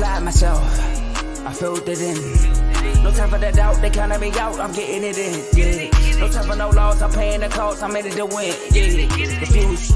applied myself. I filled it in. No time for the doubt, they counted me out, I'm getting it in. Yeah. No time for no loss, I'm paying the cost, I'm in it to win. Yeah. Diffuse.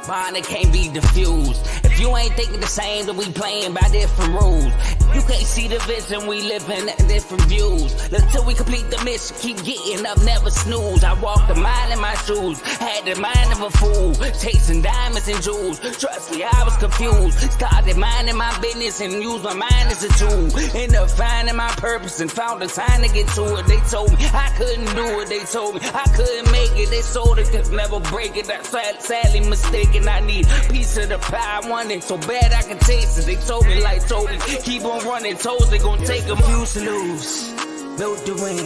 Mine, it can't be diffused. If you ain't thinking the same, then we playing by different rules. You can't see the vision, we living at different views. Until we complete the mission, keep getting up, never snooze. I walked a mile in my shoes, had the mind of a fool, chasing diamonds and jewels. Trust me, I was confused. Started minding my business and used my mind as a tool. Ended up finding my purpose and found the time to get to it. They told me I couldn't do it, they told me I couldn't make it. They sold it, could never break it. That's sadly mistaken. I need a piece of the pie, I want it so bad I can taste it. They told me, like told me, keep on running, toes they gon' take them. Used to lose, built to win,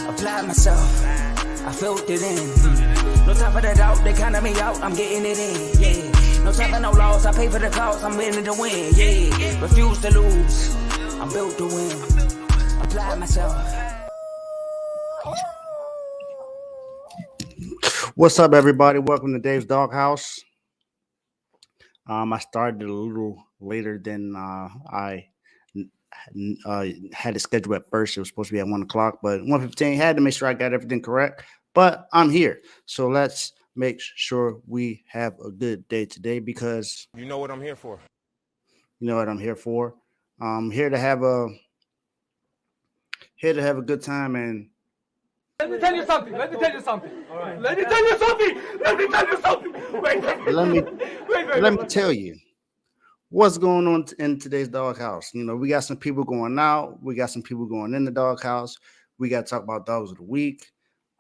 applied myself, I filled it in. No time for the doubt, they counted me out, I'm getting it in, yeah. No time for no loss, I pay for the cost, I'm winning to win, yeah. Refuse to lose, I'm built to win, applied myself. What's up, everybody? Welcome to Dave's Doghouse. I started a little later than I had it scheduled at first. It was supposed to be at 1 o'clock, but 1:15, had to make sure I got everything correct. But I'm here. So let's make sure we have a good day today because you know what I'm here for. You know what I'm here for. I'm here to have a good time. And let me tell you something. All right. Let me tell you something. Wait. Let me tell you what's going on in today's doghouse. You know, we got some people going out. We got some people going in the doghouse. We got to talk about dogs of the week.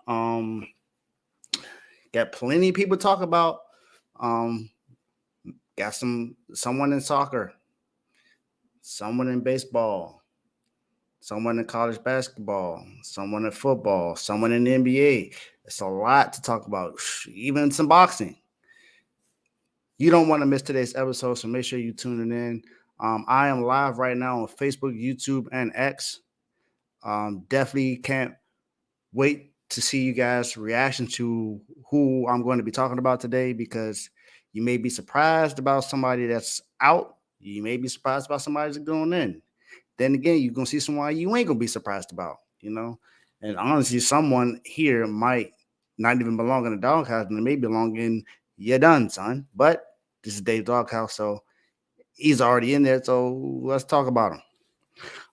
Got plenty of people to talk about. Got someone in soccer, someone in baseball, someone in college basketball, someone in football, someone in the NBA. It's a lot to talk about, even some boxing. You don't want to miss today's episode, so make sure you tune in. I am live right now on Facebook, YouTube, and X. Definitely can't wait to see you guys' reaction to who I'm going to be talking about today, because you may be surprised about somebody that's out. You may be surprised about somebody that's going in. Then again, you're going to see someone you ain't going to be surprised about, you know? And honestly, someone here might not even belong in the doghouse, and they may belong in "You're done, son." But this is Dave's Doghouse, so he's already in there, so let's talk about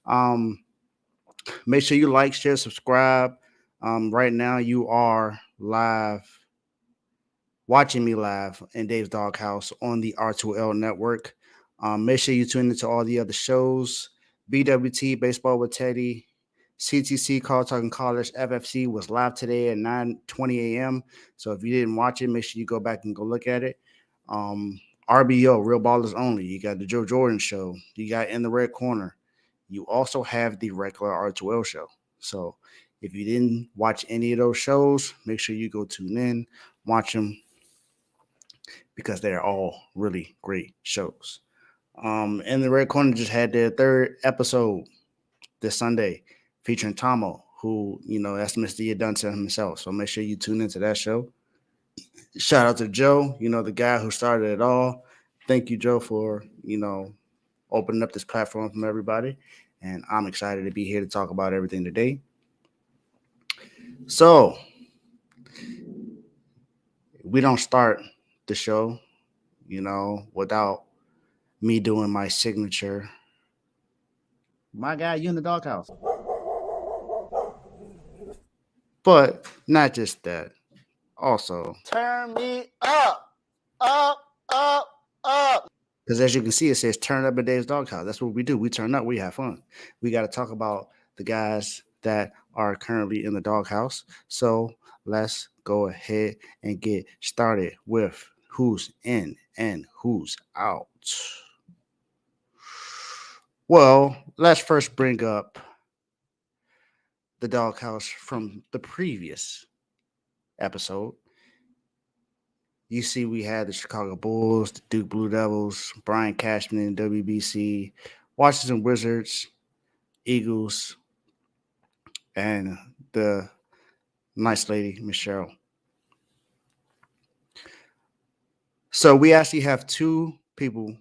him. Make sure you like, share, subscribe. Right now, you are watching me live in Dave's Doghouse on the R2L network. Make sure you tune into all the other shows. BWT, Baseball with Teddy, CTC, Call Talking College, FFC was live today at 9:20 a.m. So if you didn't watch it, make sure you go back and go look at it. RBO, Real Ballers Only. You got the Joe Jordan Show. You got In the Red Corner. You also have the regular R2L show. So if you didn't watch any of those shows, make sure you go tune in, watch them, because they're all really great shows. In the Red Corner just had their third episode this Sunday featuring Tomo, who, you know, that's Mr. You're Done himself. So make sure you tune into that show. Shout out to Joe, you know, the guy who started it all. Thank you, Joe, for, you know, opening up this platform from everybody. And I'm excited to be here to talk about everything today. So we don't start the show, you know, without me doing my signature. My guy, you in the doghouse. But not just that. Also, turn me up. Because as you can see, it says turn up in Dave's Doghouse. That's what we do. We turn up. We have fun. We got to talk about the guys that are currently in the doghouse. So let's go ahead and get started with who's in and who's out. Well, let's first bring up the doghouse from the previous episode. You see, we had the Chicago Bulls, the Duke Blue Devils, Brian Cashman in WBC, Washington Wizards, Eagles, and the nice lady, Michelle. So we actually have two people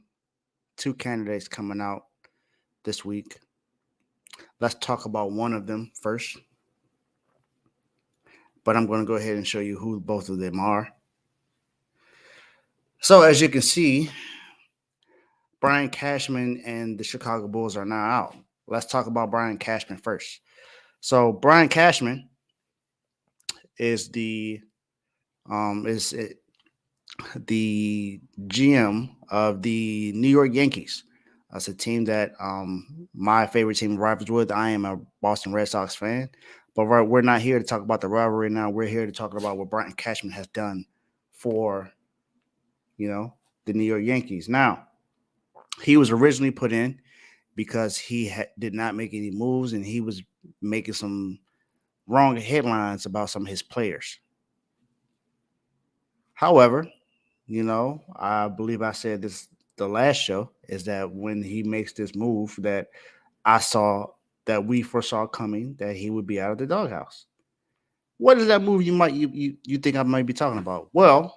two candidates coming out this week. Let's talk about one of them first. But I'm going to go ahead and show you who both of them are. So as you can see, Brian Cashman and the Chicago Bulls are now out. Let's talk about Brian Cashman first. So Brian Cashman is the GM of the New York Yankees. That's a team that my favorite team rivals with. I am a Boston Red Sox fan, but we're not here to talk about the rivalry now. We're here to talk about what Brian Cashman has done for, the New York Yankees. Now, he was originally put in because he did not make any moves, and he was making some wrong headlines about some of his players. However, I believe I said this the last show, is that when he makes this move that we foresaw coming, that he would be out of the doghouse. What is that move you think I might be talking about? Well,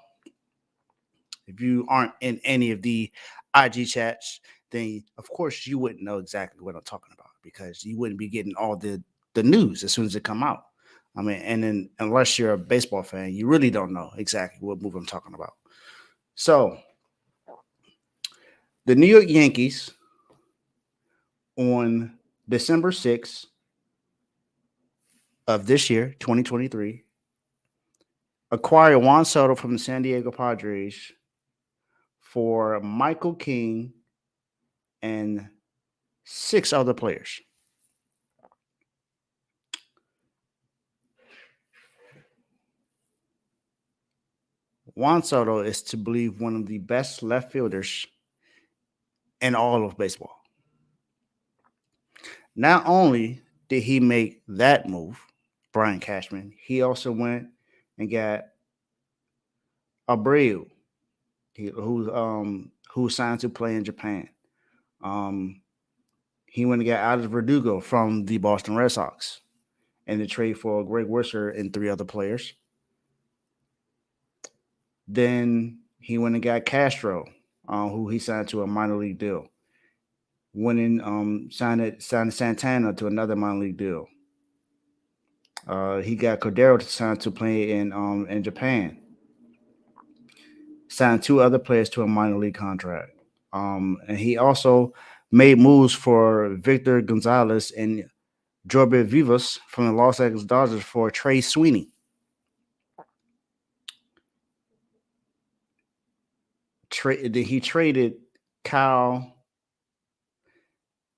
if you aren't in any of the IG chats, then of course you wouldn't know exactly what I'm talking about, because you wouldn't be getting all the news as soon as it come out. I mean, and then unless you're a baseball fan, you really don't know exactly what move I'm talking about. So the New York Yankees on December 6th of this year, 2023, acquired Juan Soto from the San Diego Padres for Michael King and 6 other players. Juan Soto is to believe one of the best left fielders in all of baseball. Not only did he make that move, Brian Cashman, he also went and got Abreu, who signed to play in Japan. He went and got Alex Verdugo from the Boston Red Sox in the trade for Greg Wersher and 3 other players. Then he went and got Castro, who he signed to a minor league deal. Went and signed Santana to another minor league deal. He got Cordero to sign to play in Japan. Signed 2 other players to a minor league contract. And he also made moves for Victor Gonzalez and Jorge Vivas from the Los Angeles Dodgers for Trey Sweeney. He traded Kyle.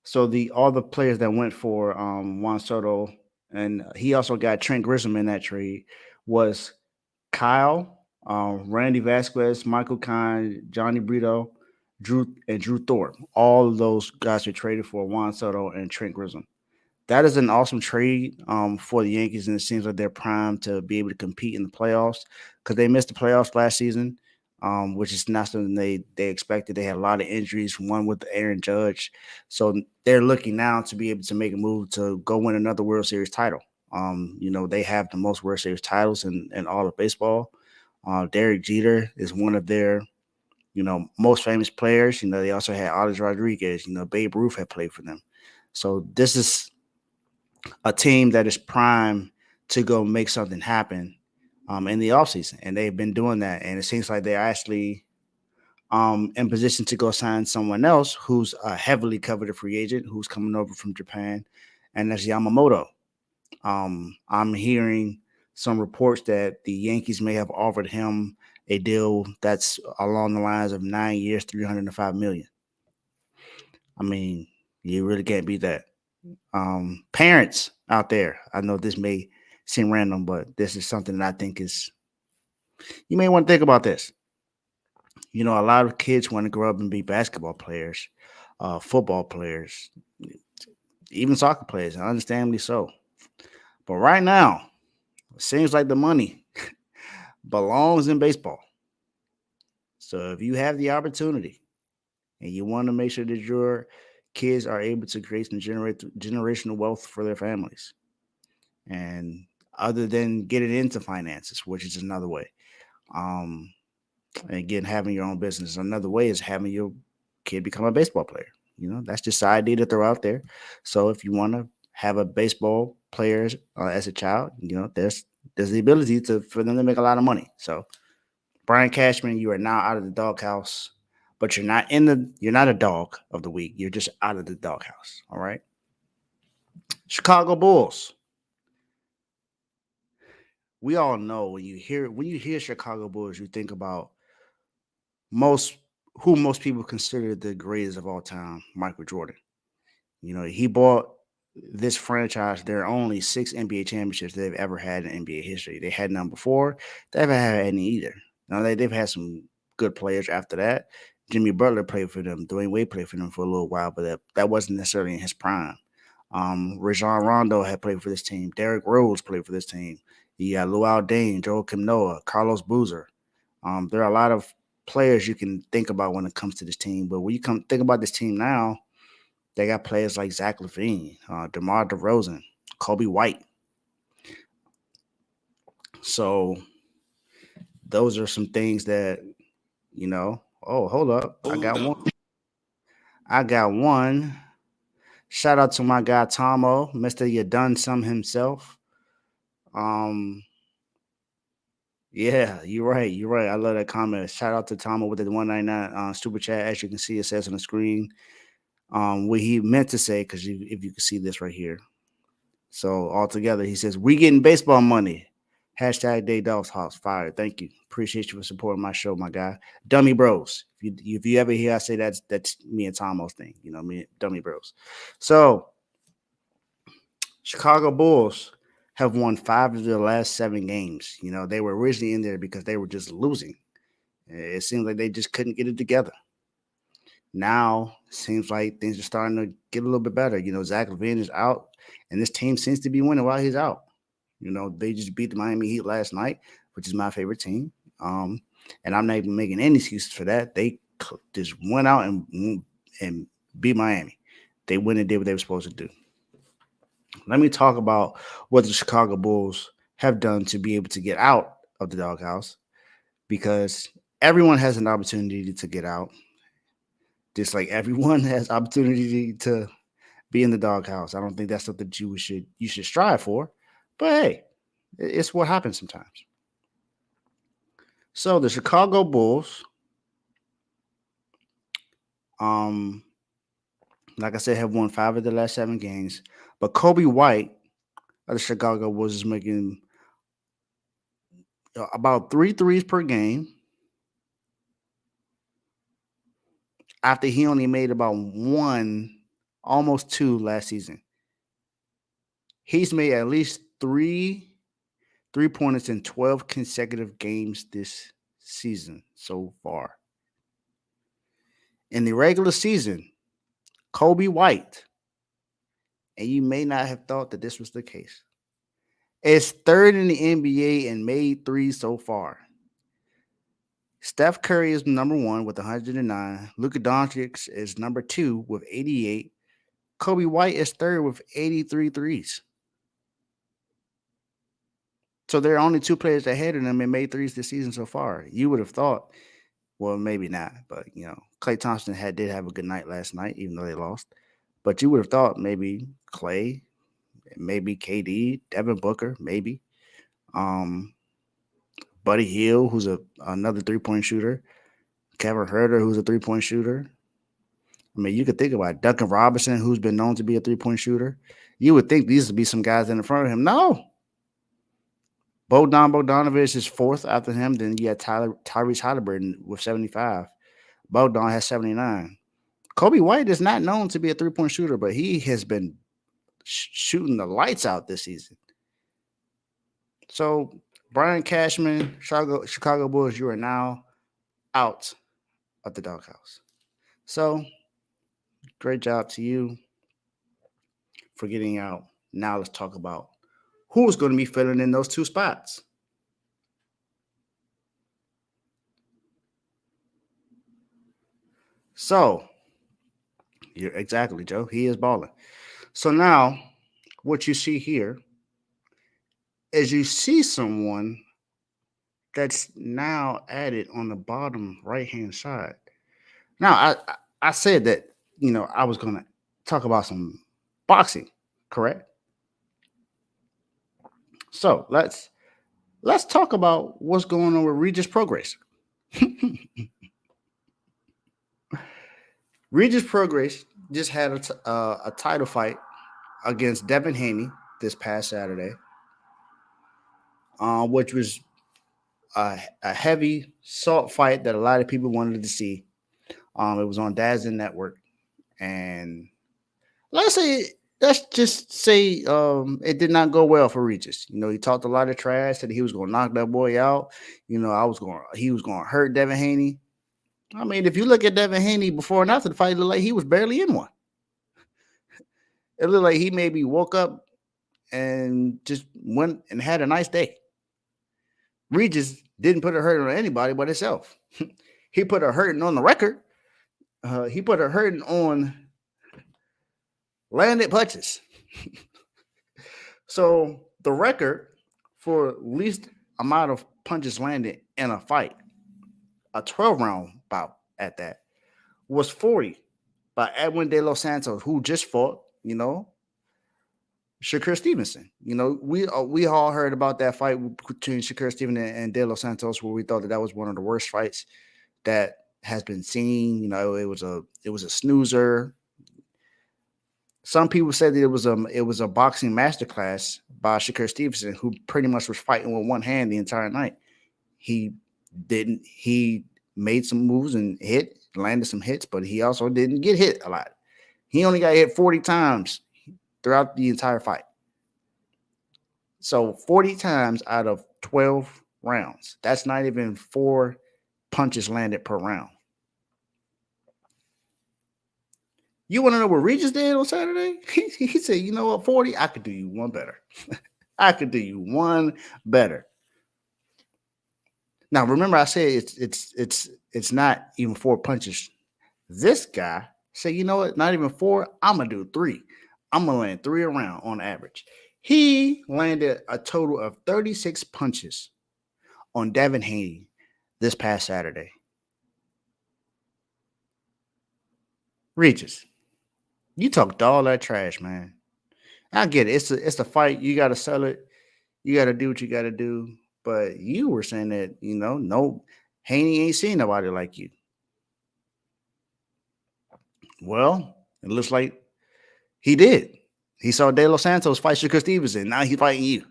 So all the players that went for Juan Soto, and he also got Trent Grisham in that trade, was Kyle, Randy Vasquez, Michael Kine, Johnny Brito, Drew Thorpe. All of those guys were traded for Juan Soto and Trent Grisham. That is an awesome trade for the Yankees, and it seems like they're primed to be able to compete in the playoffs, because they missed the playoffs last season, which is not something they expected. They had a lot of injuries, one with Aaron Judge. So they're looking now to be able to make a move to go win another World Series title. They have the most World Series titles in all of baseball. Derek Jeter is one of their, most famous players. They also had Alex Rodriguez. Babe Ruth had played for them. So this is a team that is primed to go make something happen in the offseason, and they've been doing that. And it seems like they're actually in position to go sign someone else who's a heavily coveted free agent who's coming over from Japan, and that's Yamamoto. I'm hearing some reports that the Yankees may have offered him a deal that's along the lines of 9 years, $305 million. I mean, you really can't beat that. Parents out there, I know this may seem random, but this is something that I think you may want to think about this. A lot of kids want to grow up and be basketball players, football players, even soccer players, understandably so. But right now, it seems like the money belongs in baseball. So if you have the opportunity and you want to make sure that your kids are able to create some generational wealth for their families, and other than getting into finances, which is another way, and again, having your own business, another way is having your kid become a baseball player. That's just an idea to throw out there. So if you want to have a baseball player as a child, there's the ability for them to make a lot of money. So Brian Cashman, you are now out of the doghouse, but you're not a dog of the week. You're just out of the doghouse. All right. Chicago Bulls. We all know when you hear Chicago Bulls, you think about most people consider the greatest of all time, Michael Jordan. He bought this franchise their only 6 NBA championships they've ever had in NBA history. They had none before. They haven't had any either. Now they've had some good players after that. Jimmy Butler played for them. Dwayne Wade played for them for a little while, but that wasn't necessarily in his prime. Rajon Rondo had played for this team. Derrick Rose played for this team. You got Luol Deng, Joakim Noah, Carlos Boozer. There are a lot of players you can think about when it comes to this team. But when you think about this team now, they got players like Zach LaVine, DeMar DeRozan, Kobe White. So those are some things that, oh, hold up. I got one. Shout out to my guy Tomo, Mr. You Done Some himself. Yeah, you're right. I love that comment. Shout out to Tomo with the 199 super chat. As you can see, it says on the screen what he meant to say, because if you can see this right here. So altogether, he says, we getting baseball money. Hashtag Day Dogs House Fire. Thank you. Appreciate you for supporting my show, my guy. Dummy Bros. If you ever hear I say that's me and Tomo's thing, me Dummy Bros. So Chicago Bulls have won 5 of their last 7 games. They were originally in there because they were just losing. It seems like they just couldn't get it together. Now it seems like things are starting to get a little bit better. Zach LaVine is out, and this team seems to be winning while he's out. They just beat the Miami Heat last night, which is my favorite team. And I'm not even making any excuses for that. They just went out and beat Miami. They went and did what they were supposed to do. Let me talk about what the Chicago Bulls have done to be able to get out of the doghouse, because everyone has an opportunity to get out, just like everyone has opportunity to be in the doghouse. I don't think that's something you should strive for, but hey, it's what happens sometimes. So the Chicago Bulls, like I said, have won 5 of the last 7 games. But Kobe White of the Chicago Bulls is making about 3 threes per game, after he only made about 1, almost 2 last season. He's made at least 3 3-pointers in 12 consecutive games this season so far. In the regular season, Kobe White, and you may not have thought that this was the case, is 3rd in the NBA in made 3s so far. Steph Curry is number 1 with 109. Luka Doncic is number 2 with 88. Kobe White is 3rd with 83 threes. So there are only 2 players ahead of them in made 3s this season so far. You would have thought, well, maybe not, but Klay Thompson did have a good night last night, even though they lost. But you would have thought maybe Klay, maybe KD, Devin Booker, maybe. Buddy Hield, who's another 3-point shooter. Kevin Huerter, who's a 3-point shooter. I mean, you could think about Duncan Robinson, who's been known to be a 3-point shooter. You would think these would be some guys in the front of him. No. Bogdan Bogdanovic is 4th after him. Then you got Tyrese Halliburton with 75. Bogdan has 79. Kobe White is not known to be a 3-point shooter, but he has been shooting the lights out this season. So, Brian Cashman, Chicago Bulls, you are now out of the doghouse. So, great job to you for getting out. Now let's talk about who's going to be filling in those 2 spots. So, you're exactly, Joe. He is balling. So now, what you see here is you see someone that's now added on the bottom right-hand side. Now, I said that, I was going to talk about some boxing, correct? So let's talk about what's going on with Regis Prograis. Regis Prograis just had a title fight against Devin Haney this past Saturday, which was a heavy salt fight that a lot of people wanted to see. It was on DAZN Network, and let's just say it did not go well for Regis. He talked a lot of trash, said he was going to knock that boy out. He was going to hurt Devin Haney. I mean, if you look at Devin Haney before and after the fight, it looked like he was barely in one. It looked like he maybe woke up and just went and had a nice day. Regis didn't put a hurting on anybody but himself. He put a hurting on the record. He put a hurting on landed punches. So the record for least amount of punches landed in a fight, a 12-round bout at that, was 40 by Edwin De Los Santos, who just fought, Shakur Stevenson. We all heard about that fight between Shakur Stevenson and De Los Santos, where we thought that was one of the worst fights that has been seen. It was a snoozer. Some people said that it was a boxing masterclass by Shakur Stevenson, who pretty much was fighting with one hand the entire night. He made some moves and landed some hits, but he also didn't get hit a lot. He only got hit 40 times throughout the entire fight. So 40 times out of 12 rounds. That's not even 4 punches landed per round. You want to know what Regis did on Saturday? He said, you know what, 40, I could do you one better. I could do you one better. Now, remember I said it's not even 4 punches. This guy said, you know what, not even 4, I'm going to do 3. I'm going to land 3 around on average. He landed a total of 36 punches on Devin Haney this past Saturday. Regis, you talked all that trash, man. I get it. It's a fight. You got to sell it. You got to do what you got to do. But you were saying that, no, Haney ain't seen nobody like you. Well, it looks like he did. He saw De Los Santos fight Shakur Stevenson. Now he's fighting you.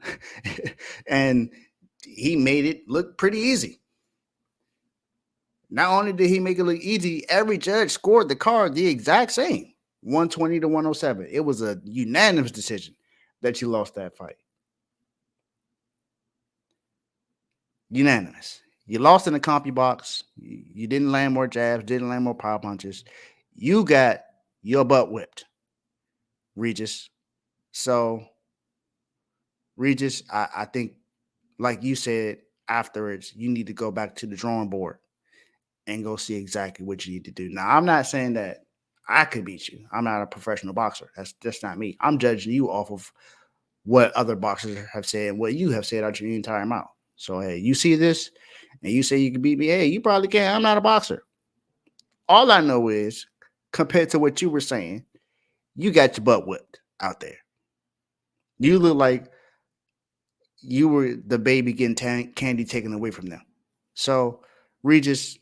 And he made it look pretty easy. Not only did he make it look easy, every judge scored the card the exact same, 120 to 107. It was a unanimous decision that you lost that fight. Unanimous. You lost in the CompuBox. You didn't land more jabs, didn't land more power punches. You got your butt whipped, Regis. So, Regis, I think, like you said afterwards, you need to go back to the drawing board and go see exactly what you need to do. Now, I'm not saying that I could beat you. I'm not a professional boxer. That's not me. I'm judging you off of what other boxers have said and what you have said out your entire mouth. So, hey, you see this and you say you can beat me. Hey, you probably can. I'm not a boxer. All I know is, compared to what you were saying, you got your butt whipped out there. You look like you were the baby getting candy taken away from them. So, Regis,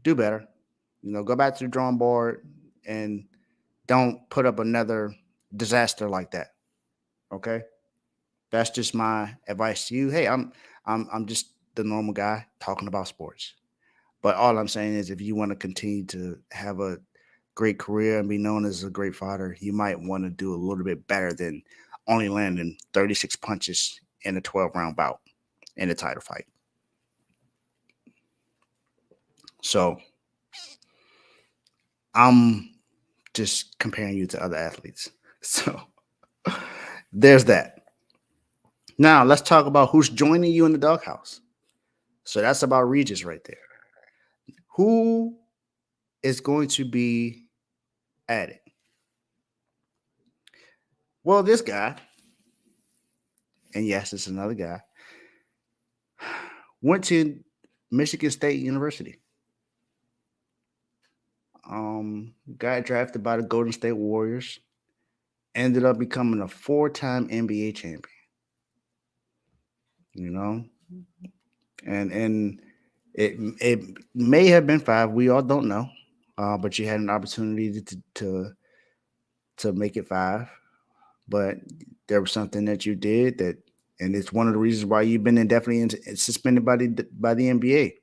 do better. Go back to the drawing board and don't put up another disaster like that. Okay? That's just my advice to you. Hey, I'm just the normal guy talking about sports. But all I'm saying is, if you want to continue to have a great career and be known as a great fighter, you might want to do a little bit better than only landing 36 punches in a 12-round bout in a title fight. So I'm just comparing you to other athletes. So there's that. Now let's talk about who's joining you in the doghouse. So that's about Regis right there. Who is going to be added? Well, this guy, and yes, it's another guy, went to Michigan State University. got drafted by the Golden State Warriors, ended up becoming a 4-time NBA champion. You know, and it may have been 5. We all don't know, but you had an opportunity to make it 5. But there was something that you did that, and it's one of the reasons why you've been indefinitely suspended by the NBA.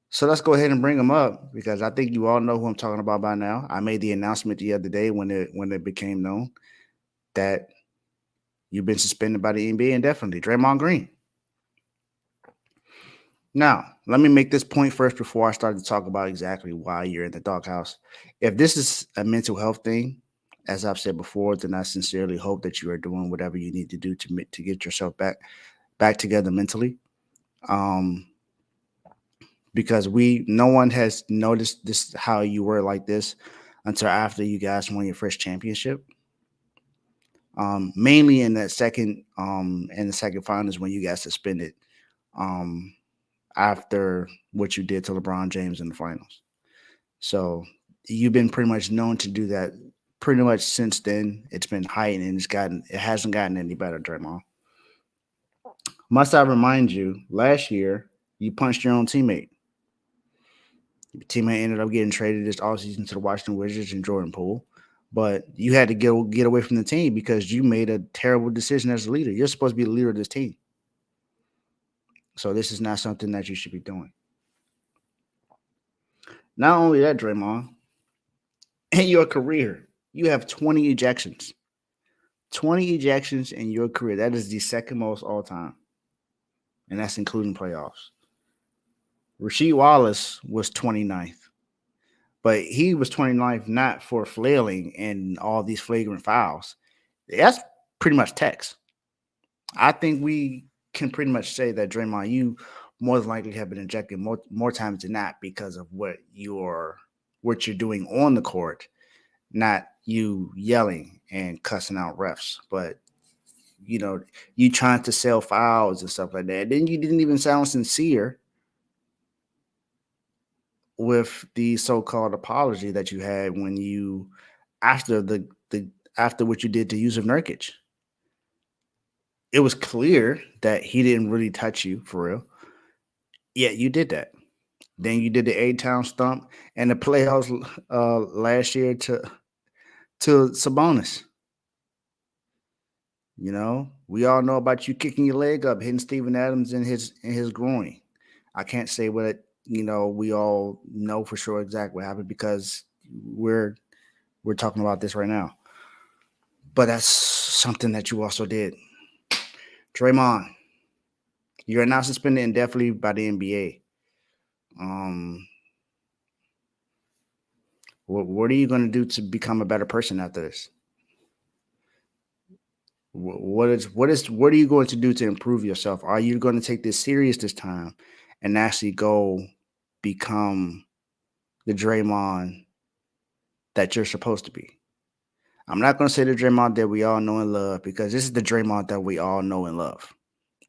So let's go ahead and bring him up because I think you all know who I'm talking about by now. I made the announcement the other day when it became known that you've been suspended by the NBA indefinitely. Draymond Green. Now, let me make this point first before I start to talk about exactly why you're in the doghouse. If this is a mental health thing, as I've said before, then I sincerely hope that you are doing whatever you need to do to get yourself back together mentally. Because no one has noticed this how you were like this until after you guys won your first championship. Mainly in the second finals when you got suspended after what you did to LeBron James in the finals. So you've been pretty much known to do that pretty much since then. It's been heightened and it hasn't gotten any better, Draymond. Must I remind you, last year you punched your own teammate. Your teammate ended up getting traded this offseason to the Washington Wizards and Jordan Poole. But you had to get away from the team because you made a terrible decision as a leader. You're supposed to be the leader of this team. So this is not something that you should be doing. Not only that, Draymond, in your career, you have 20 ejections. 20 ejections in your career. That is the second most all time. And that's including playoffs. Rasheed Wallace was 29th. But he was 29th not for flailing and all these flagrant fouls. That's pretty much text. I think we can pretty much say that, Draymond, you more than likely have been ejected more times than not because of what you're doing on the court, not you yelling and cussing out refs. But, you trying to sell fouls and stuff like that. Then you didn't even sound sincere with the so-called apology that you had when you after what you did to Yusuf Nurkic. It was clear that he didn't really touch you for real. Yet you did that. Then you did the A-Town stump and the playoffs last year to Sabonis. We all know about you kicking your leg up, hitting Steven Adams in his groin. I can't say what we all know for sure exactly what happened because we're talking about this right now. But that's something that you also did. Draymond, you're now suspended indefinitely by the NBA. What are you going to do to become a better person after this? What are you going to do to improve yourself? Are you going to take this serious this time and actually go become the Draymond that you're supposed to be? I'm not going to say the Draymond that we all know and love because this is the Draymond that we all know and love.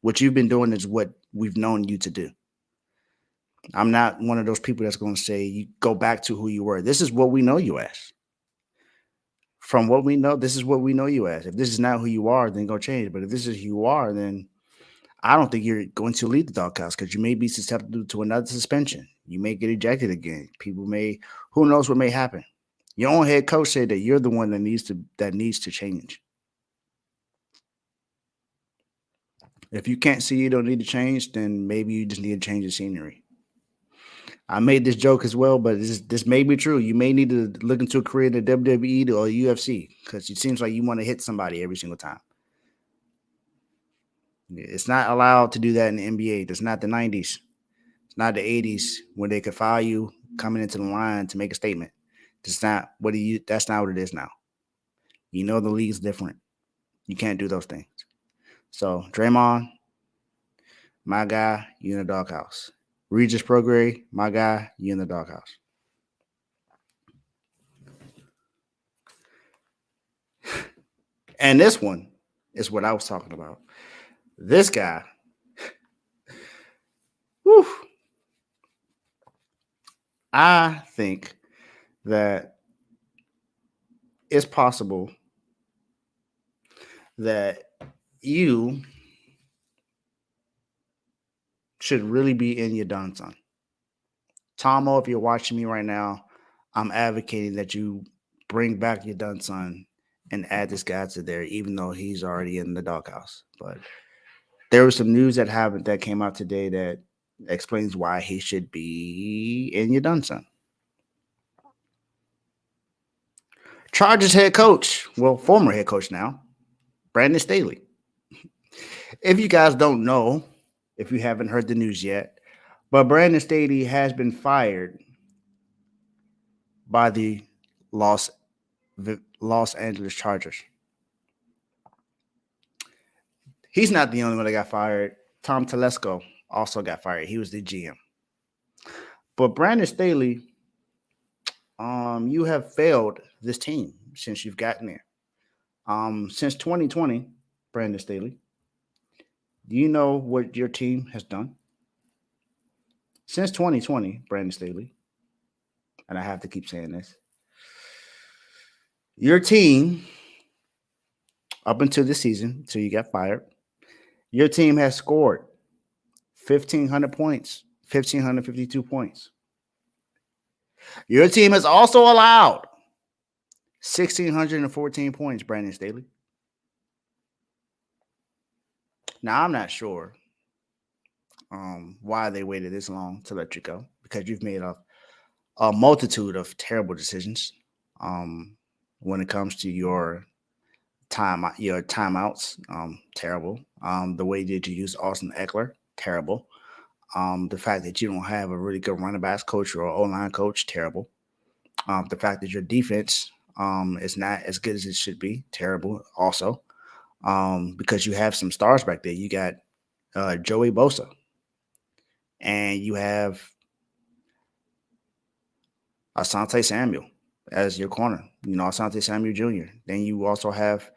What you've been doing is what we've known you to do. I'm not one of those people that's going to say you go back to who you were. This is what we know you as. From what we know, this is what we know you as. If this is not who you are, then go change. But if this is who you are, then I don't think you're going to leave the doghouse because you may be susceptible to another suspension. You may get ejected again. Who knows what may happen. Your own head coach said that you're the one that needs to change. If you can't see you don't need to change, then maybe you just need to change the scenery. I made this joke as well, but this may be true. You may need to look into a career in the WWE or UFC because it seems like you want to hit somebody every single time. It's not allowed to do that in the NBA. That's not the 90s. It's not the 80s when they could foul you coming into the line to make a statement. That's not what it is now. The league's different. You can't do those things. So, Draymond, my guy, you in the doghouse. Regis Prograis, my guy, you in the doghouse. And this one is what I was talking about. This guy, whew, I think that it's possible that you should really be in your done, son. Tomo, if you're watching me right now, I'm advocating that you bring back your done, son, and add this guy to there, even though he's already in the doghouse. But there was some news that came out today that explains why he should be in your done, son. Chargers head coach, well, former head coach now, Brandon Staley. If you guys don't know, if you haven't heard the news yet, but Brandon Staley has been fired by the Los Angeles Chargers. He's not the only one that got fired. Tom Telesco also got fired. He was the GM. But Brandon Staley, you have failed this team since you've gotten there. Since 2020, Brandon Staley, do you know what your team has done? Since 2020, Brandon Staley, and I have to keep saying this, your team, up until this season, until you got fired, your team has scored 1,500 points, 1,552 points. Your team has also allowed 1,614 points, Brandon Staley. Now, I'm not sure why they waited this long to let you go, because you've made a multitude of terrible decisions when it comes to your timeouts. Terrible. The way that you use Austin Eckler, terrible. The fact that you don't have a really good running backs coach or O-line coach, terrible. The fact that your defense is not as good as it should be, terrible also. Because you have some stars back there. You got Joey Bosa, and you have Asante Samuel as your corner. You know, Asante Samuel Jr. Then you also have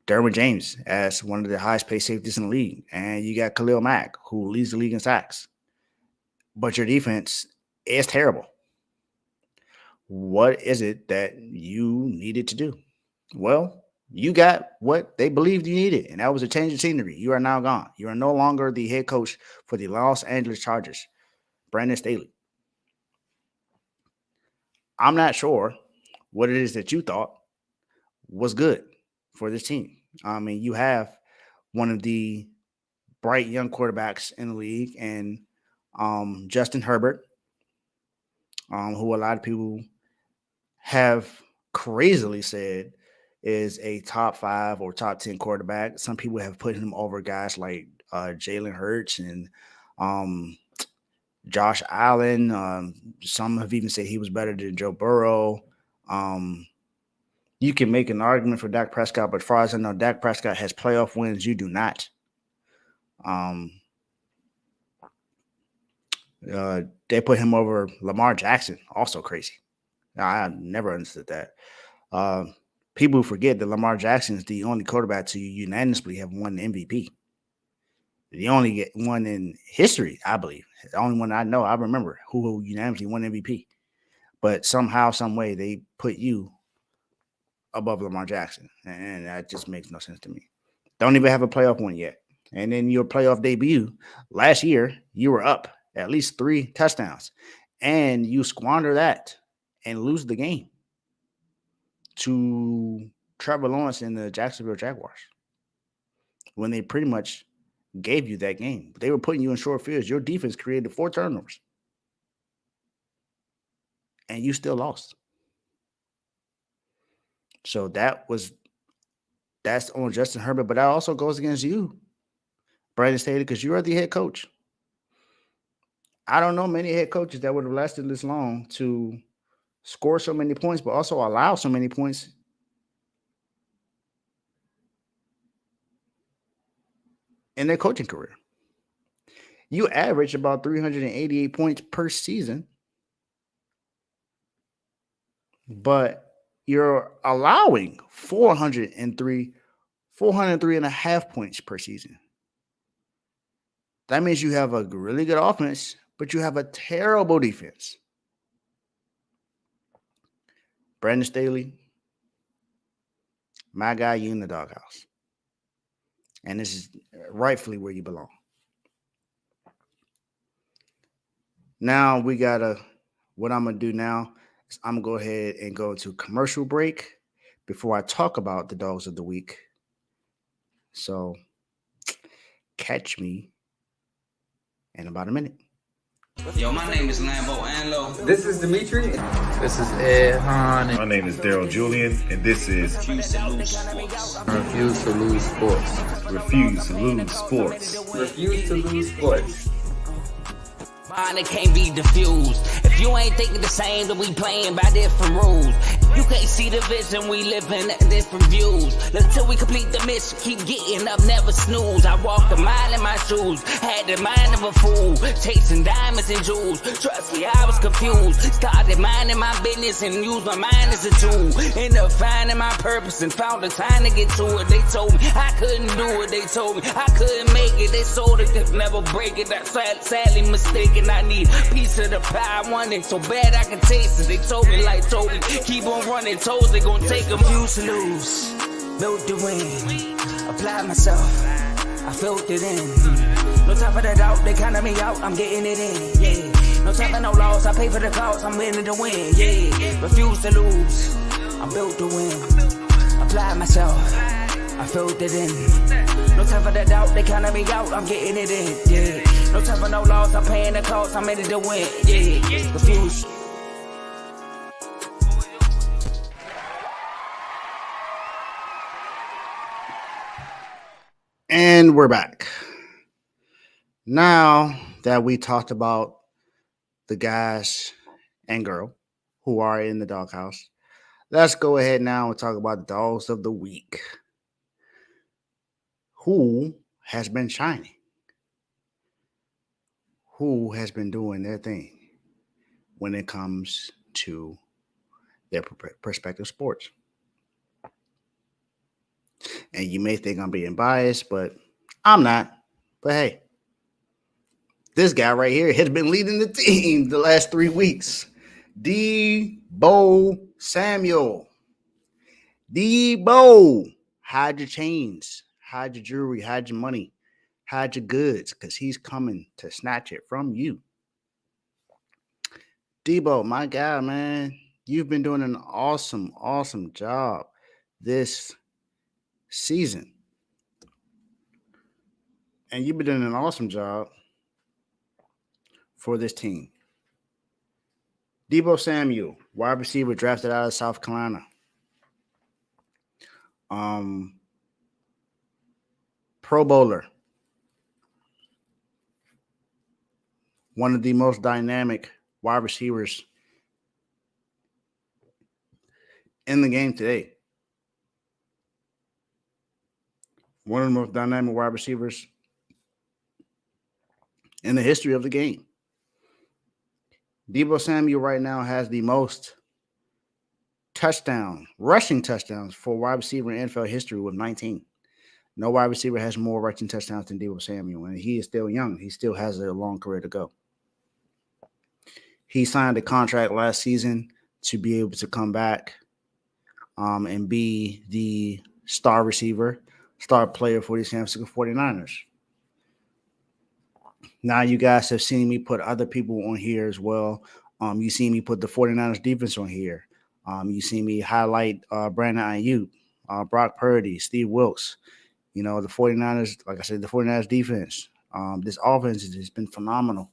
Derwin James as one of the highest paid safeties in the league. And you got Khalil Mack, who leads the league in sacks. But your defense is terrible. What is it that you needed to do? Well, you got what they believed you needed, and that was a change of scenery. You are now gone. You are no longer the head coach for the Los Angeles Chargers, Brandon Staley. I'm not sure what it is that you thought was good for this team. I mean, you have one of the bright young quarterbacks in the league, and Justin Herbert, who a lot of people have crazily said is a top 5 or top 10 quarterback. Some people have put him over guys like Jalen Hurts and Josh Allen. Some have even said he was better than Joe Burrow. You can make an argument for Dak Prescott, but as far as I know, Dak Prescott has playoff wins. You do not. They put him over Lamar Jackson. Also crazy. I never understood that. People forget that Lamar Jackson is the only quarterback to unanimously have won the MVP. The only one in history, I believe. The only one I know, I remember, who unanimously won MVP. But somehow, some way, they put you above Lamar Jackson. And that just makes no sense to me. Don't even have a playoff win yet. And then your playoff debut last year, you were up at least 3 touchdowns. And you squander that and lose the game to Trevor Lawrence and the Jacksonville Jaguars when they pretty much gave you that game. They were putting you in short fields. Your defense created 4 turnovers, and you still lost. So that's on Justin Herbert, but that also goes against you, Brandon Staley, because you are the head coach. I don't know many head coaches that would have lasted this long to score so many points, but also allow so many points in their coaching career. You average about 388 points per season, but you're allowing 403 and a half points per season. That means you have a really good offense, but you have a terrible defense. Brandon Staley, my guy, you in the doghouse. And this is rightfully where you belong. Now what I'm going to do now is I'm going to go ahead and go to commercial break before I talk about the dogs of the week. So catch me in about a minute. Yo, my name is Lambo Anlo. This is Dimitri. This is Ed Han. My name is Daryl Julian, and this is Refuse to lose sports. Refuse to lose sports. Refuse to Lose Sports. Refuse to lose sports. Mine, it can't be diffused. If you ain't thinking the same, then we playing by different rules. You can't see the vision, we living at different views. Until we complete the mission, keep getting up, never snooze. I walked a mile in my shoes, had the mind of a fool, chasing diamonds and jewels. Trust me, I was confused. Started minding my business and used my mind as a tool. Ended up finding my purpose and found the time to get to it. They told me I couldn't do it. They told me I couldn't make it. They sold it, could never break it. That's sadly mistaken. I need a piece of the pie. I want it so bad I can taste it. They told me like Toby, keep on running toes, they gon' take them. Refuse to lose, built to win, apply myself, I felt it in. No time for the doubt, they counted me out, I'm getting it in, yeah. No time for no loss, I pay for the cost, I'm winning to win, yeah. Refuse to lose, I'm built to win, apply myself, I felt it in. No time for the doubt, they counted me out, I'm getting it in, yeah. No time for no loss, I'm paying the cost, I'm in it to win, yeah. Refuse. And we're back. Now that we talked about the guys and girl who are in the doghouse, let's go ahead now and talk about the dogs of the week. Who has been shining? Who has been doing their thing when it comes to their respective sports? And you may think I'm being biased, but I'm not. But hey, this guy right here has been leading the team the last 3 weeks. Deebo Samuel. Deebo, hide your chains, hide your jewelry, hide your money, hide your goods, because he's coming to snatch it from you. Deebo, my guy, man, you've been doing an awesome job this season. And you've been doing an awesome job for this team. Deebo Samuel, wide receiver drafted out of South Carolina. Pro Bowler. One of the most dynamic wide receivers in the game today. One of the most dynamic wide receivers in the history of the game. Deebo Samuel right now has the most rushing touchdowns for wide receiver in NFL history with 19. No wide receiver has more rushing touchdowns than Deebo Samuel, and he is still young. He still has a long career to go. He signed a contract last season to be able to come back and be the star player for the San Francisco 49ers. Now you guys have seen me put other people on here as well. You see me put the 49ers defense on here. You see me highlight Brandon Ayuk, Brock Purdy, Steve Wilkes. You know, the 49ers, like I said, the 49ers defense. This offense has been phenomenal.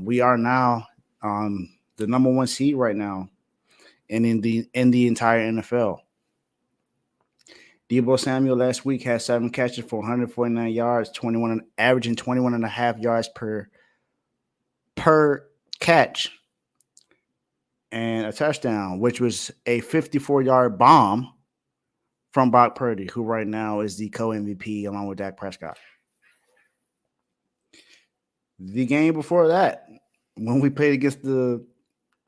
We are now the number one seed right now and in the entire NFL. Deebo Samuel last week had 7 catches for 149 yards, averaging 21.5 yards per catch, and a touchdown, which was a 54-yard bomb from Brock Purdy, who right now is the co-MVP along with Dak Prescott. The game before that, when we played against the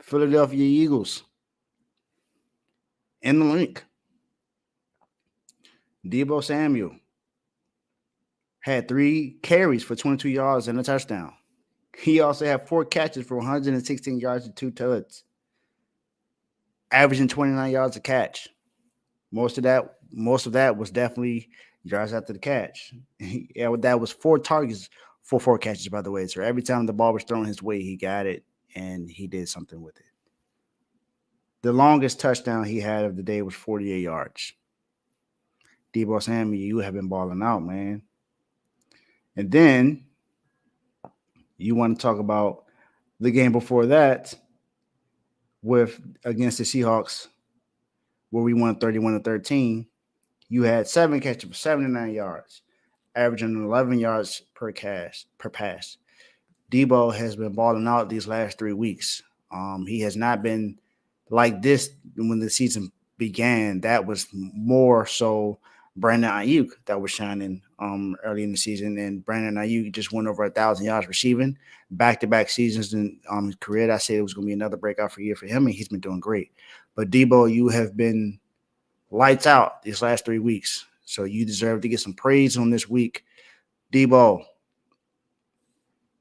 Philadelphia Eagles in the link, Deebo Samuel had 3 carries for 22 yards and a touchdown. He also had 4 catches for 116 yards and 2 touchdowns. averaging 29 yards a catch. Most of that was definitely yards after the catch. Yeah, that was 4 targets for 4 catches, by the way. So every time the ball was thrown his way, he got it and he did something with it. The longest touchdown he had of the day was 48 yards. Deebo Samuel, you have been balling out, man. And then you want to talk about the game before that against the Seahawks, where we won 31-13. You had 7 catches for 79 yards, averaging 11 yards per pass. Deebo has been balling out these last 3 weeks. He has not been like this when the season began. That was more so Brandon Ayuk that was shining early in the season, and Brandon Ayuk just went over 1,000 yards receiving back-to-back seasons in his career. I said it was going to be another breakout year for him, and he's been doing great. But Deebo, you have been lights out these last 3 weeks, so you deserve to get some praise on this week. Deebo,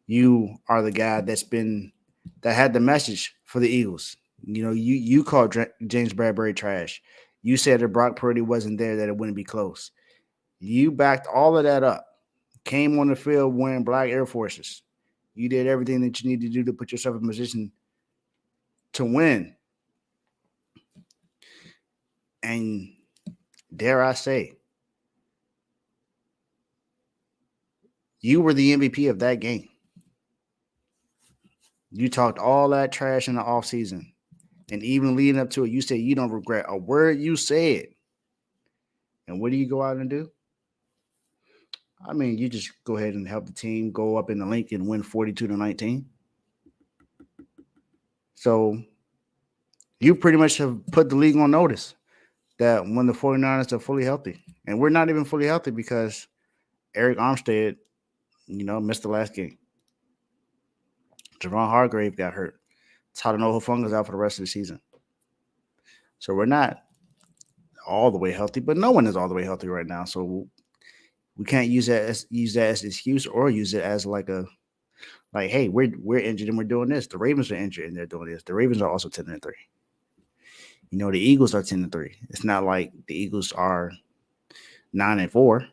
you are the guy that had the message for the Eagles. You know, you called James Bradbury trash. You said if Brock Purdy wasn't there, that it wouldn't be close. You backed all of that up. Came on the field wearing black Air Forces. You did everything that you need to do to put yourself in position to win. And dare I say, you were the MVP of that game. You talked all that trash in the offseason. And even leading up to it, you said you don't regret a word you said. And what do you go out and do? I mean, you just go ahead and help the team go up in the link and win 42-19. So you pretty much have put the league on notice that when the 49ers are fully healthy, and we're not even fully healthy because Eric Armstead, missed the last game. Javon Hargrave got hurt. Talanoa Hufunga's out for the rest of the season. So we're not all the way healthy, but no one is all the way healthy right now. So we can't use that as an excuse or use it as hey, we're injured and we're doing this. The Ravens are injured and they're doing this. The Ravens are also 10-3. The Eagles are 10-3. It's not like the Eagles are 9-4.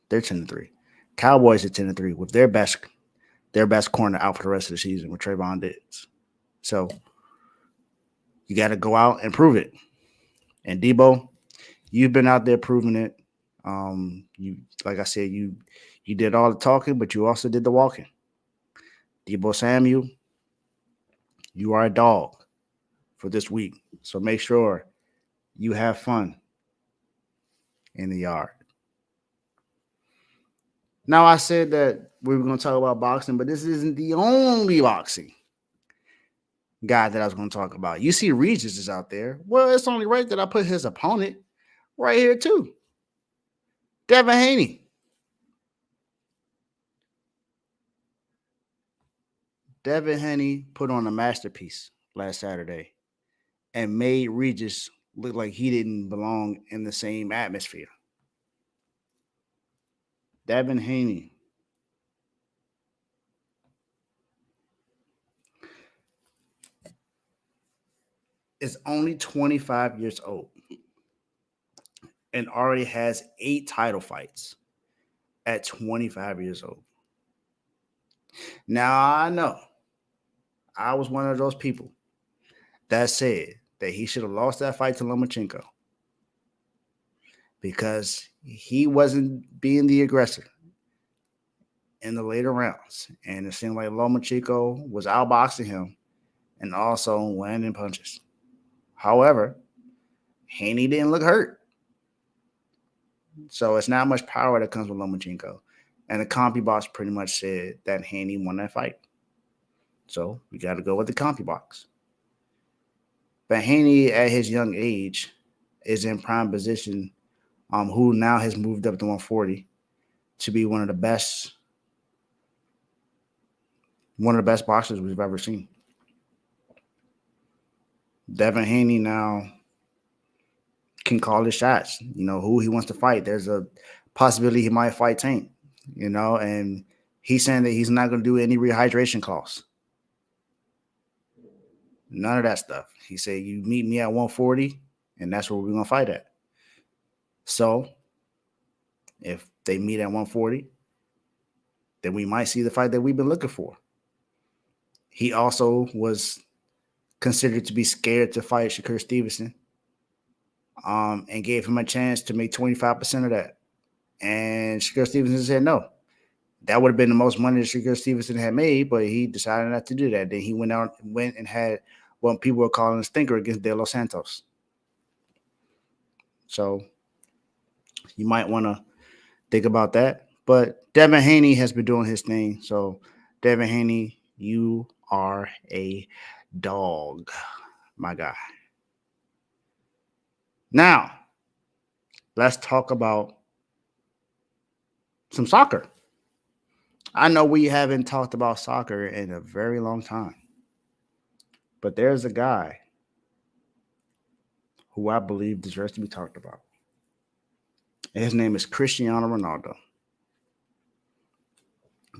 They're 10-3. Cowboys are 10-3 with their best corner out for the rest of the season with Trayvon Diggs. So you got to go out and prove it. And Deebo, you've been out there proving it. You, like I said, you did all the talking, but you also did the walking. Deebo Samuel, you are a dog for this week. So make sure you have fun in the yard. Now, I said that we were going to talk about boxing, but this isn't the only boxing guy that I was going to talk about. You see Regis is out there. Well, it's only right that I put his opponent right here too. Devin Haney. Devin Haney put on a masterpiece last Saturday and made Regis look like he didn't belong in the same atmosphere. Devin Haney. Is only 25 years old and already has 8 title fights at 25 years old. Now, I know I was one of those people that said that he should have lost that fight to Lomachenko because he wasn't being the aggressor in the later rounds. And it seemed like Lomachenko was outboxing him and also landing punches. However, Haney didn't look hurt. So it's not much power that comes with Lomachenko. And the CompuBox pretty much said that Haney won that fight. So we got to go with the CompuBox. But Haney, at his young age, is in prime position, who now has moved up to 140 to be one of the best boxers we've ever seen. Devin Haney now can call his shots, who he wants to fight. There's a possibility he might fight Tank, and he's saying that he's not going to do any rehydration clause. None of that stuff. He said, you meet me at 140, and that's where we're going to fight at. So if they meet at 140, then we might see the fight that we've been looking for. He also was considered to be scared to fight Shakur Stevenson, and gave him a chance to make 25% of that. And Shakur Stevenson said no. That would have been the most money that Shakur Stevenson had made, but he decided not to do that. Then he went and had what people were calling a stinker against De Los Santos. So you might want to think about that. But Devin Haney has been doing his thing. So Devin Haney, you are a dog, my guy. Now, let's talk about some soccer. I know we haven't talked about soccer in a very long time, but there's a guy who I believe deserves to be talked about. And his name is Cristiano Ronaldo.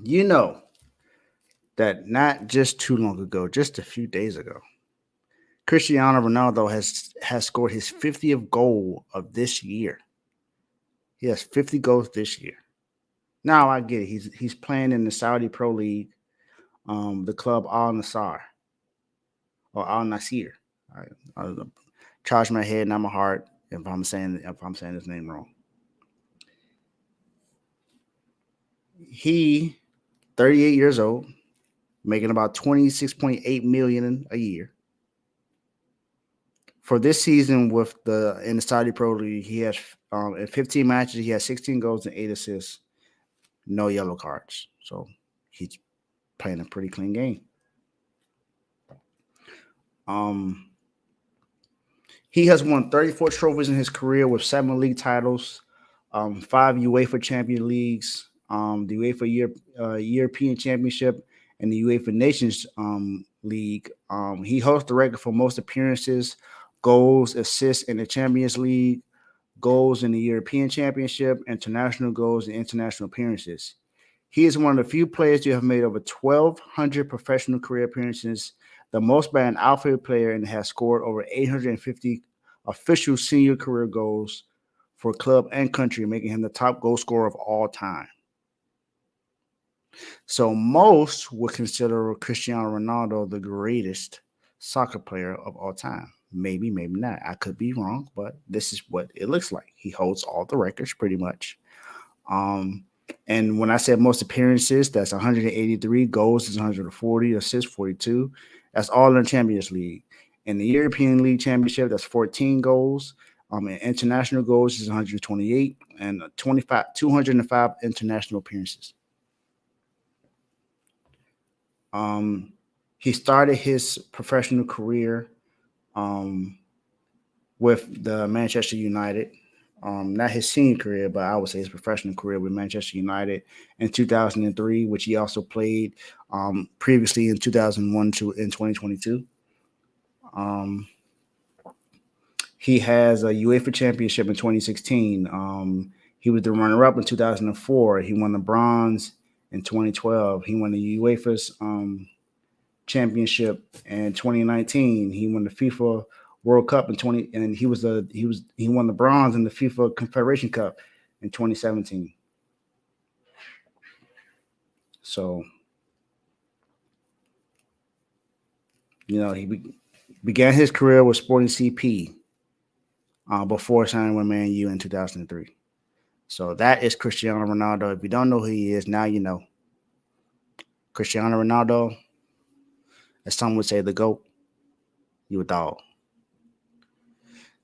You know that not just too long ago, just a few days ago, Cristiano Ronaldo has scored his 50th goal of this year. He has 50 goals this year. Now I get it. He's playing in the Saudi Pro League, the club Al Nassr or Al Nasir. I charge my head, not my heart, if I'm saying his name wrong. He, 38 years old, making about $26.8 million a year. For this season in the Saudi Pro League, he has in 15 matches, he has 16 goals and 8 assists. No yellow cards. So he's playing a pretty clean game. He has won 34 trophies in his career with 7 league titles, 5 UEFA Champions Leagues, the UEFA European Championship, and the UEFA Nations League. He holds the record for most appearances, goals, assists in the Champions League, goals in the European Championship, international goals, and international appearances. He is one of the few players to have made over 1,200 professional career appearances, the most by an outfield player, and has scored over 850 official senior career goals for club and country, making him the top goal scorer of all time. So most would consider Cristiano Ronaldo the greatest soccer player of all time. Maybe, maybe not. I could be wrong, but this is what it looks like. He holds all the records pretty much. And when I said most appearances, that's 183. Goals is 140. Assists, 42. That's all in the Champions League. In the European League Championship, that's 14 goals. And international goals is 128. And 205 international appearances. He started his professional career with the Manchester United, not his senior career, but I would say his professional career with Manchester United in 2003, which he also played previously in 2001 to in 2022. He has a UEFA Championship in 2016. He was the runner-up in 2004. He won the bronze in 2012. He won the UEFA's championship in 2019. He won the FIFA World Cup in he won the bronze in the FIFA Confederation Cup in 2017. So, he began his career with Sporting CP before signing with Man U in 2003. So that is Cristiano Ronaldo. If you don't know who he is, now you know. Cristiano Ronaldo, as some would say, the GOAT. You a dog.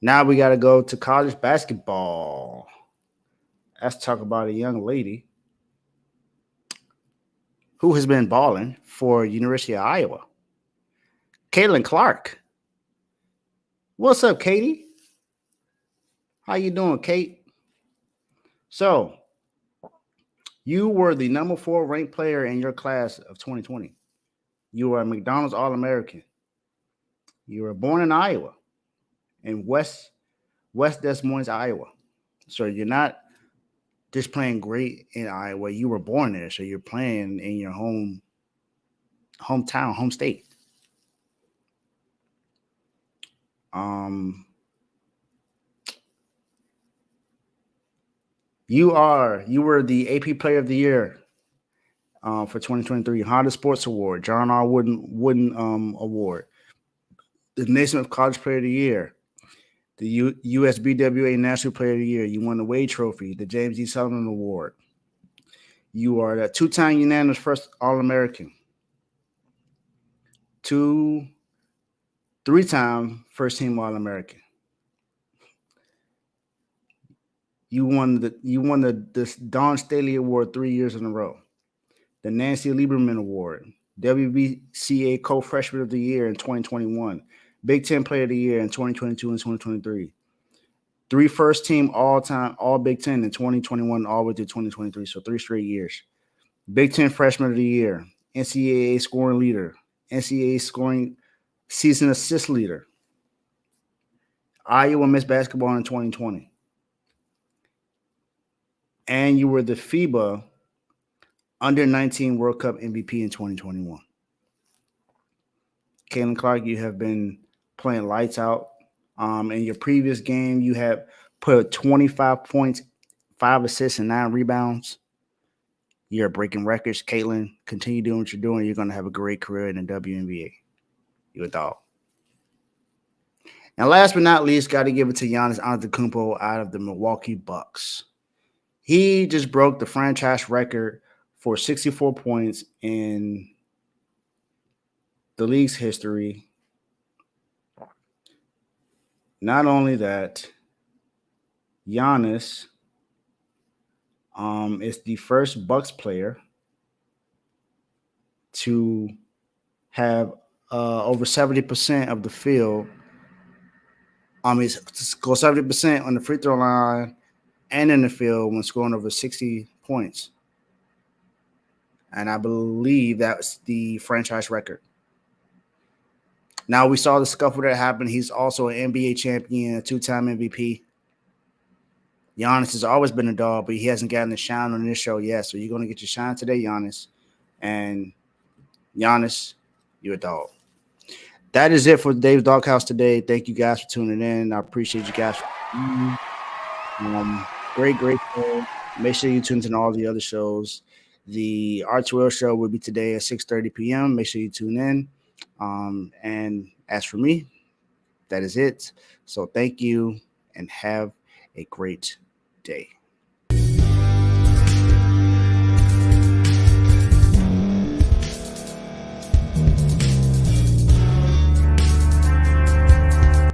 Now we got to go to college basketball. Let's talk about a young lady who has been balling for University of Iowa. Caitlin Clark. What's up, Katie? How you doing, Kate? So, you were the number 4 ranked player in your class of 2020. You were a McDonald's All-American. You were born in Iowa, in West Des Moines, Iowa. So you're not just playing great in Iowa. You were born there, so you're playing in your hometown, home state. You were the AP Player of the Year for 2023, Honda Sports Award, John R. Wooden Award, the Naismith College Player of the Year, the USBWA National Player of the Year. You won the Wade Trophy, the James E. Sullivan Award. You are the two-time unanimous first All-American, three-time first-team All-American. You won the Dawn Staley Award 3 years in a row, the Nancy Lieberman Award, WBCA Co-Freshman of the Year in 2021, Big Ten Player of the Year in 2022 and 2023, 3 first-team all-time All Big Ten in 2021 all the way through 2023, so 3 straight years. Big Ten Freshman of the Year, NCAA scoring leader, NCAA scoring season assist leader, Iowa Miss Basketball in 2020. And you were the FIBA Under-19 World Cup MVP in 2021. Caitlin Clark, you have been playing lights out. In your previous game, you have put 25 points, 5 assists, and 9 rebounds. You're breaking records. Caitlin, continue doing what you're doing. You're going to have a great career in the WNBA. You're a dog. And last but not least, got to give it to Giannis Antetokounmpo out of the Milwaukee Bucks. He just broke the franchise record for 64 points in the league's history. Not only that, Giannis is the first Bucks player to have over 70% of the field. Go 70% on the free throw line and in the field when scoring over 60 points. And I believe that's the franchise record. Now, we saw the scuffle that happened. He's also an NBA champion, a 2-time MVP. Giannis has always been a dog, but he hasn't gotten the shine on this show yet. So you're going to get your shine today, Giannis. And Giannis, you're a dog. That is it for Dave's Doghouse today. Thank you guys for tuning in. I appreciate you guys. Great show. Make sure you tune in to all the other shows. The R2L show will be today at 6:30 p.m. Make sure you tune in. And as for me, that is it. So thank you and have a great day.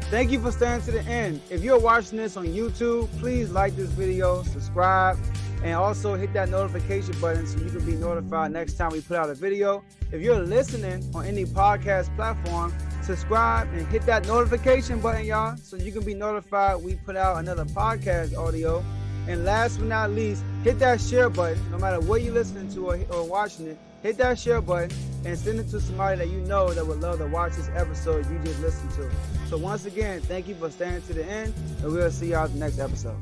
Thank you for staying to the end. If you're watching this on YouTube, please like this video, subscribe, and also hit that notification button so you can be notified next time we put out a video. If you're listening on any podcast platform, subscribe and hit that notification button, y'all, so you can be notified we put out another podcast audio. And last but not least, hit that share button. No matter what you're listening to or watching it, hit that share button and send it to somebody that you know that would love to watch this episode you just listened to. So once again, thank you for staying to the end, and we'll see y'all at the next episode.